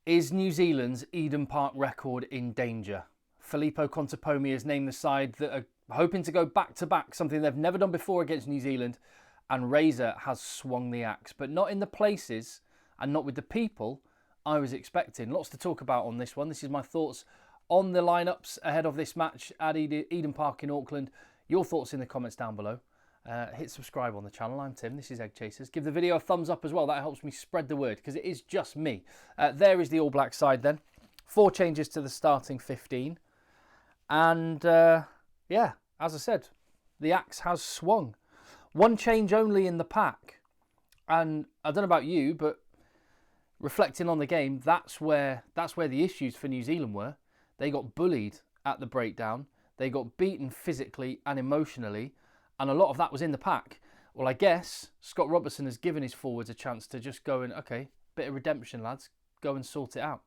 Is New Zealand's Eden Park record in danger? Filippo Contepomi has named the side that are hoping to go back-to-back, something they've never done before against New Zealand, and Razor has swung the axe, but not in the places and not with the people I was expecting. Lots to talk about on this one. This is my thoughts on the lineups ahead of this match at Eden Park in Auckland. Your thoughts in the comments down below. Hit subscribe on the channel. I'm Tim, this is Egg Chasers. Give the video a thumbs up as well, that helps me spread the word because it is just me. There is the All Black side then. 4 changes to the starting 15. And yeah, as I said, the axe has swung. 1 change only in the pack. And I don't know about you, but reflecting on the game, that's where the issues for New Zealand were. They got bullied at the breakdown. They got beaten physically and emotionally. And a lot of that was in the pack. Well, I guess Scott Robertson has given his forwards a chance to just go and, okay, bit of redemption, lads. Go and sort it out.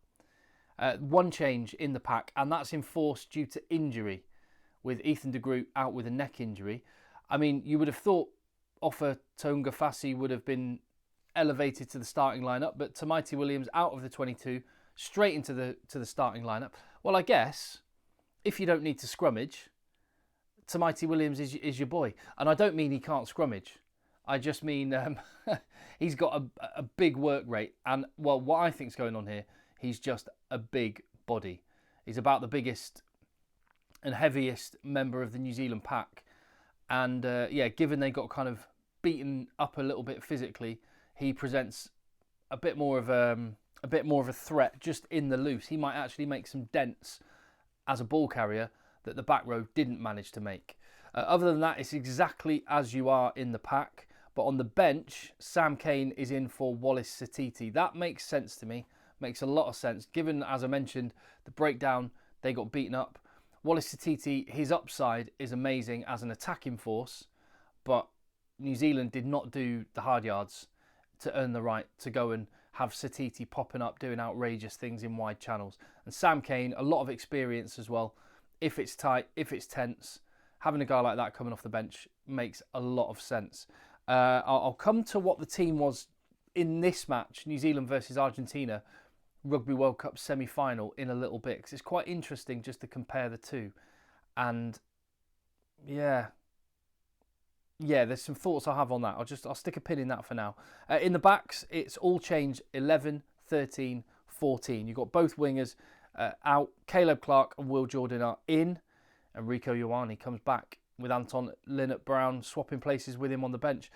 1 change in the pack, and that's enforced due to injury, with Ethan de Groot out with a neck injury. I mean, you would have thought Ofa Taungafasi would have been elevated to the starting lineup, but Tamaiti Williams out of the 22, straight into the starting lineup. Well, I guess if you don't need to scrummage, Tamaiti Williams is your boy. And I don't mean he can't scrummage. I just mean he's got a big work rate. And, well, what I think's going on here, he's just a big body. He's about the biggest and heaviest member of the New Zealand pack. And, yeah, given they got kind of beaten up a little bit physically, he presents a bit more of a threat just in the loose. He might actually make some dents as a ball carrier that the back row didn't manage to make. Other than that, it's exactly as you are in the pack. But on the bench, Sam Cane is in for Wallace Satiti. That makes sense to me. Makes a lot of sense. Given, as I mentioned, the breakdown, they got beaten up. Wallace Satiti, his upside is amazing as an attacking force. But New Zealand did not do the hard yards to earn the right to go and have Satiti popping up, doing outrageous things in wide channels. And Sam Cane, a lot of experience as well. If it's tight, if it's tense, having a guy like that coming off the bench makes a lot of sense. I'll come to what the team was in this match, New Zealand versus Argentina, Rugby World Cup semi-final, in a little bit, because it's quite interesting just to compare the two. And yeah, there's some thoughts I have on that. I'll stick a pin in that for now. In the backs, it's all changed 11, 13, 14. You've got both wingers out. Caleb Clark and Will Jordan are in. And Rico Ioane comes back with Anton Linnett-Brown swapping places with him on the bench.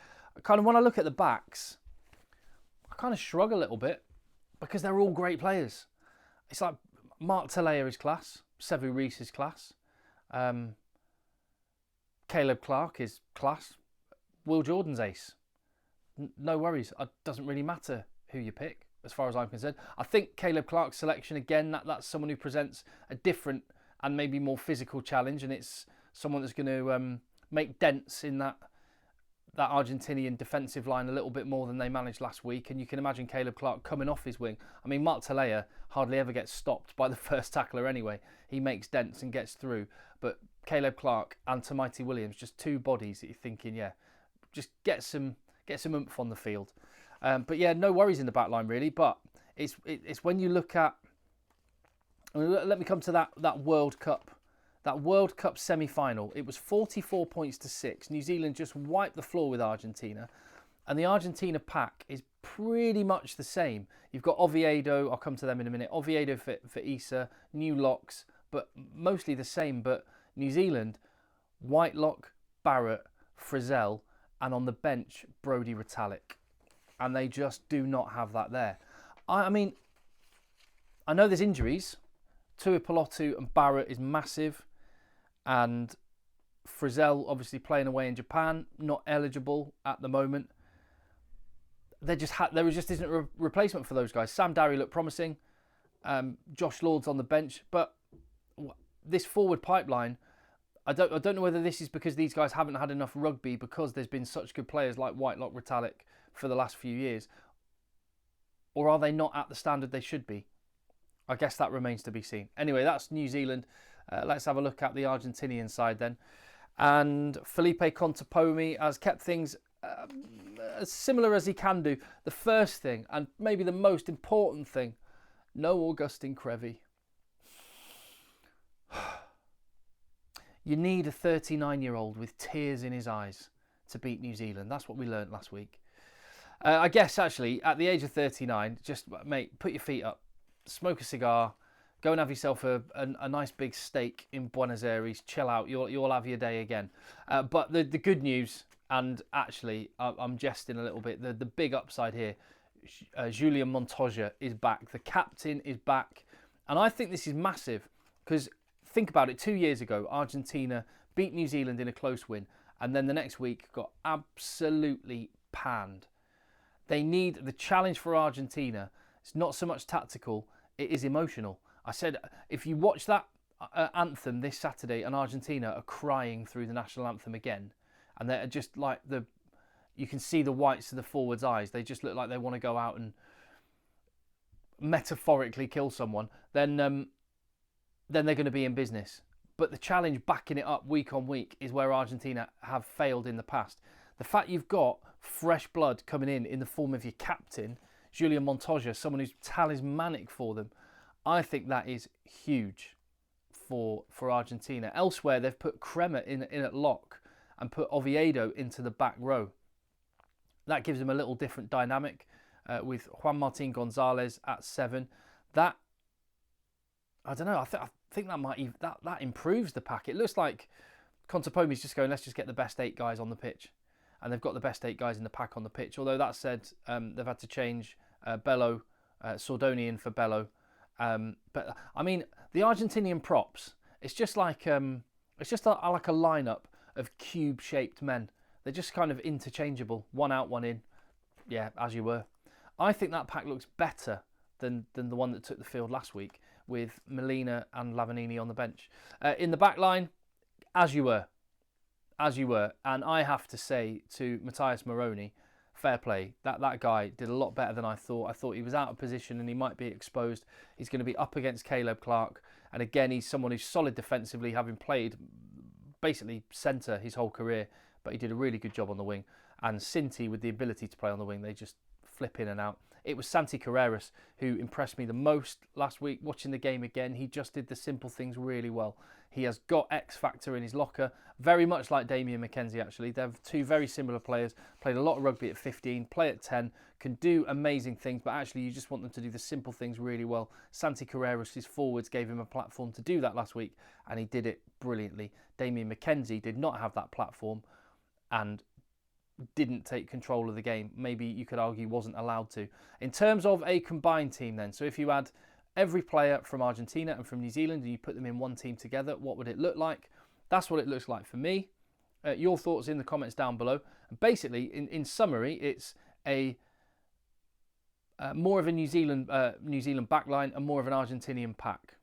When I look at the backs, I kind of shrug a little bit because they're all great players. It's like Mark Talea is class. Sevu Reece is class. Caleb Clark is class. Will Jordan's ace. No worries. It doesn't really matter who you pick, as far as I'm concerned. I think Caleb Clark's selection, again, that's someone who presents a different and maybe more physical challenge, and it's someone that's going to make dents in that Argentinian defensive line a little bit more than they managed last week. And you can imagine Caleb Clark coming off his wing. I mean, Mark Talea hardly ever gets stopped by the first tackler anyway. He makes dents and gets through. But Caleb Clark and Tamaiti Williams, just 2 bodies that you're thinking, yeah, just get some oomph on the field. But yeah, no worries in the back line really. But it's when you look at, I mean, let me come to that World Cup. That World Cup semi-final, it was 44 points to 6. New Zealand just wiped the floor with Argentina. And the Argentina pack is pretty much the same. You've got Oviedo, I'll come to them in a minute. Oviedo for Issa, new locks, but mostly the same. But New Zealand, Whitelock, Barrett, Frizzell, and on the bench, Brodie Retallick. And they just do not have that there. I mean, I know there's injuries. Tuipulotu and Barrett is massive. And Frizzell, obviously playing away in Japan, not eligible at the moment. There just isn't a replacement for those guys. Sam Darry looked promising. Josh Lord's on the bench. But this forward pipeline, I don't know whether this is because these guys haven't had enough rugby because there's been such good players like Whitelock, Retallick for the last few years. Or are they not at the standard they should be? I guess that remains to be seen. Anyway, that's New Zealand. Let's have a look at the Argentinian side then. And Felipe Contepomi has kept things as similar as he can do. The first thing, and maybe the most important thing, No Augustine Crevy. You need a 39-year-old with tears in his eyes to beat New Zealand. That's what we learned last week. I guess, actually, at the age of 39, just, mate, put your feet up, smoke a cigar, go and have yourself a nice big steak in Buenos Aires, chill out, you'll have your day again. But the good news, and actually, I'm jesting a little bit, the big upside here, Julian Montoya is back. The captain is back. And I think this is massive because, think about it, 2 years ago, Argentina beat New Zealand in a close win. And then the next week got absolutely panned. They need the challenge for Argentina. It's not so much tactical, it is emotional. I said, if you watch that anthem this Saturday and Argentina are crying through the national anthem again, and they're just like you can see the whites of the forwards' eyes. They just look like they want to go out and metaphorically kill someone. Then they're going to be in business. But the challenge backing it up week on week is where Argentina have failed in the past. The fact you've got fresh blood coming in the form of your captain, Julian Montoya, someone who's talismanic for them, I think that is huge for Argentina. Elsewhere, they've put Kremer in at lock and put Oviedo into the back row. That gives them a little different dynamic with Juan Martín González at 7. That, I don't know, I think that might that improves the pack. It looks like Contepomi's just going, let's just get the best 8 guys on the pitch. And they've got the best 8 guys in the pack on the pitch. Although that said, they've had to change Bello, Sordonian for Bello. But I mean, the Argentinian props, it's just like like a lineup of cube-shaped men. They're just kind of interchangeable, one out, one in. Yeah, as you were. I think that pack looks better than the one that took the field last week with Molina and Lavanini on the bench. In the back line, as you were. And I have to say to Matthias Moroni, fair play. That guy did a lot better than I thought. I thought he was out of position and he might be exposed. He's going to be up against Caleb Clark. And again, he's someone who's solid defensively, having played basically centre his whole career. But he did a really good job on the wing. And Cinti, with the ability to play on the wing, they just flip in and out. It was Santi Carreras who impressed me the most last week. Watching the game again, he just did the simple things really well. He has got X factor in his locker, very much like Damien McKenzie actually. They're 2 very similar players, played a lot of rugby at 15, play at 10, can do amazing things, but actually you just want them to do the simple things really well. Santi Carreras, his forwards, gave him a platform to do that last week, and he did it brilliantly. Damien McKenzie did not have that platform and didn't take control of the game. Maybe you could argue wasn't allowed to. In terms of a combined team then, so if you had every player from Argentina and from New Zealand and you put them in one team together, what would it look like? That's what it looks like for me. Your thoughts in the comments down below. Basically, in summary, it's a more of a New Zealand backline and more of an Argentinian pack.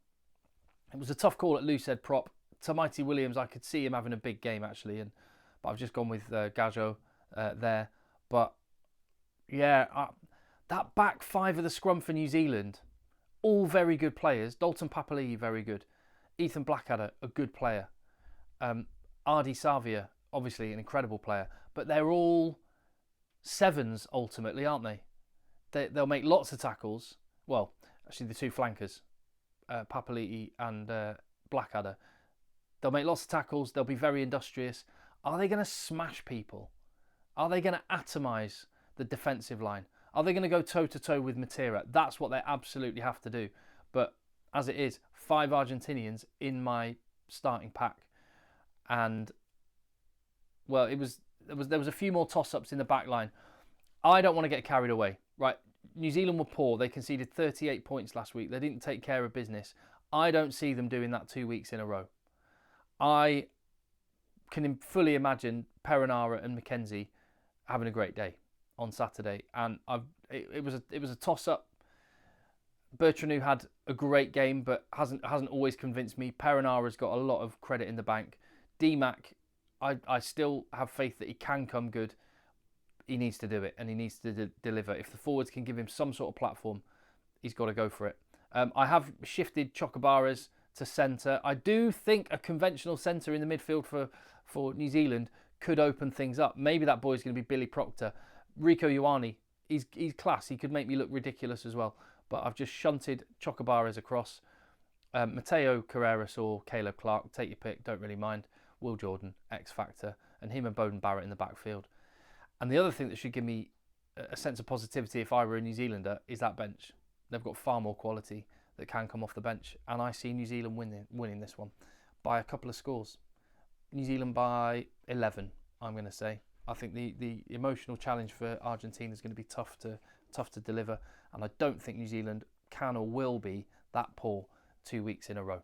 It was a tough call at loose head prop. Tamaiti Williams, I could see him having a big game actually, but I've just gone with Gajo there. But yeah, that back 5 of the scrum for New Zealand, all very good players. Dalton Papali'i, very good. Ethan Blackadder, a good player. Ardi Savia, obviously an incredible player. But they're all 7s ultimately, aren't they? They'll make lots of tackles. Well, actually the 2 flankers, Papali'i and Blackadder. They'll make lots of tackles. They'll be very industrious. Are they going to smash people? Are they going to atomise the defensive line? Are they going to go toe-to-toe with Matera? That's what they absolutely have to do. But as it is, 5 Argentinians in my starting pack. And, well, there was a few more toss-ups in the back line. I don't want to get carried away. Right, New Zealand were poor. They conceded 38 points last week. They didn't take care of business. I don't see them doing that 2 weeks in a row. I can fully imagine Perinara and McKenzie having a great day on Saturday, and it was a toss-up. Bertrand had a great game, but hasn't always convinced me. Perinara's got a lot of credit in the bank. D-Mac, I still have faith that he can come good. He needs to do it, and he needs to deliver. If the forwards can give him some sort of platform, he's got to go for it. I have shifted Chocobaras to centre. I do think a conventional centre in the midfield for New Zealand could open things up. Maybe that boy's going to be Billy Proctor. Rico Ioane, he's class. He could make me look ridiculous as well. but I've just shunted Chocobaras across. Mateo Carreras or Caleb Clark, take your pick, don't really mind. Will Jordan, X Factor, and him and Bowden Barrett in the backfield. And the other thing that should give me a sense of positivity if I were a New Zealander is that bench. They've got far more quality that can come off the bench, and I see New Zealand winning this one by a couple of scores. New Zealand by 11, I'm going to say. I think the emotional challenge for Argentina is going to be tough to deliver, and I don't think New Zealand can or will be that poor 2 weeks in a row.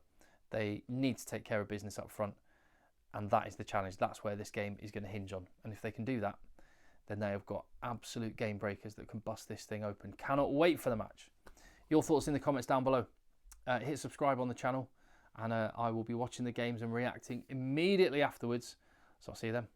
They need to take care of business up front, and that is the challenge. That's where this game is going to hinge on, and if they can do that, then they have got absolute game breakers that can bust this thing open. Cannot wait for the match. Your thoughts in the comments down below. Hit subscribe on the channel, and I will be watching the games and reacting immediately afterwards. So I'll see you then.